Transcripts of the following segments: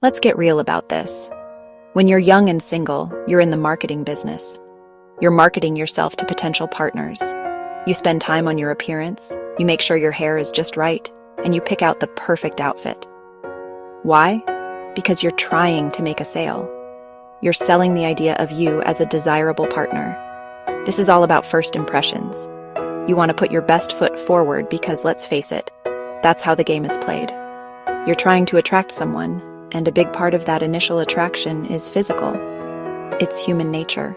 Let's get real about this. When you're young and single, you're in the marketing business. You're marketing yourself to potential partners. You spend time on your appearance, you make sure your hair is just right, and you pick out the perfect outfit. Why? Because you're trying to make a sale. You're selling the idea of you as a desirable partner. This is all about first impressions. You want to put your best foot forward because, let's face it, that's how the game is played. You're trying to attract someone, and a big part of that initial attraction is physical. It's human nature.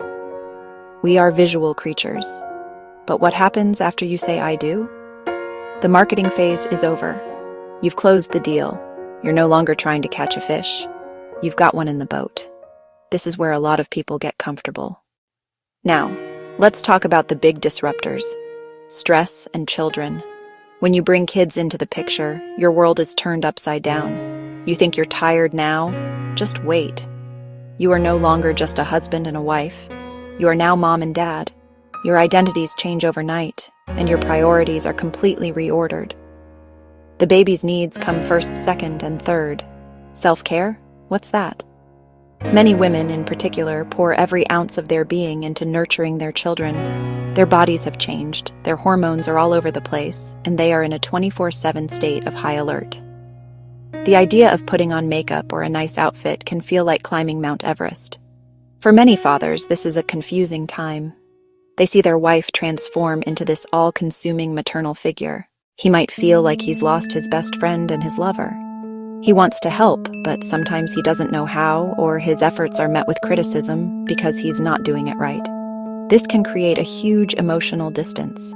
We are visual creatures. But what happens after you say "I do"? The marketing phase is over. You've closed the deal. You're no longer trying to catch a fish. You've got one in the boat. This is where a lot of people get comfortable. Now, let's talk about the big disruptors: stress and children. When you bring kids into the picture, your world is turned upside down. You think you're tired now? Just wait. You are no longer just a husband and a wife. You are now mom and dad. Your identities change overnight, and your priorities are completely reordered. The baby's needs come first, second, and third. Self-care? What's that? Many women, in particular, pour every ounce of their being into nurturing their children. Their bodies have changed, their hormones are all over the place, and they are in a 24/7 state of high alert. The idea of putting on makeup or a nice outfit can feel like climbing Mount Everest. For many fathers, this is a confusing time. They see their wife transform into this all-consuming maternal figure. He might feel like he's lost his best friend and his lover. He wants to help, but sometimes he doesn't know how, or his efforts are met with criticism because he's not doing it right. This can create a huge emotional distance.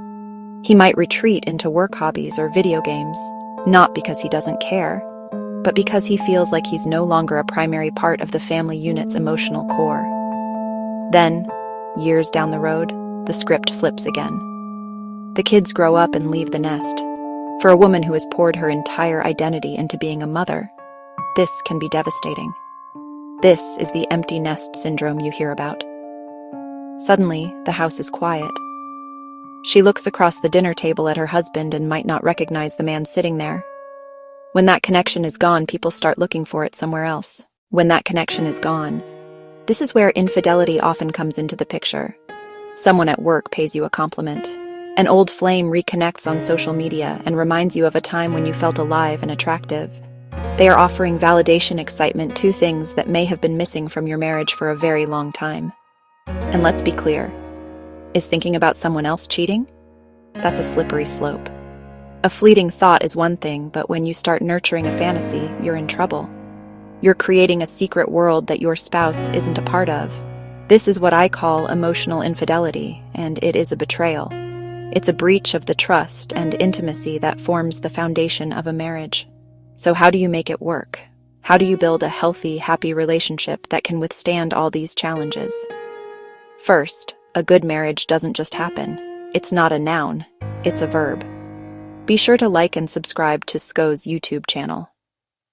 He might retreat into work hobbies or video games, not because he doesn't care, but because he feels like he's no longer a primary part of the family unit's emotional core. Then, years down the road, the script flips again. The kids grow up and leave the nest. For a woman who has poured her entire identity into being a mother, this can be devastating. This is the empty nest syndrome you hear about. Suddenly, the house is quiet. She looks across the dinner table at her husband and might not recognize the man sitting there. When that connection is gone, people start looking for it somewhere else. When that connection is gone, this is where infidelity often comes into the picture. Someone at work pays you a compliment. An old flame reconnects on social media and reminds you of a time when you felt alive and attractive. They are offering validation, excitement, two things that may have been missing from your marriage for a very long time. And let's be clear, is thinking about someone else cheating? That's a slippery slope. A fleeting thought is one thing, but when you start nurturing a fantasy, you're in trouble. You're creating a secret world that your spouse isn't a part of. This is what I call emotional infidelity, and it is a betrayal. It's a breach of the trust and intimacy that forms the foundation of a marriage. So how do you make it work? How do you build a healthy, happy relationship that can withstand all these challenges? First, a good marriage doesn't just happen. It's not a noun, it's a verb. Be sure to like and subscribe to SCO's YouTube channel.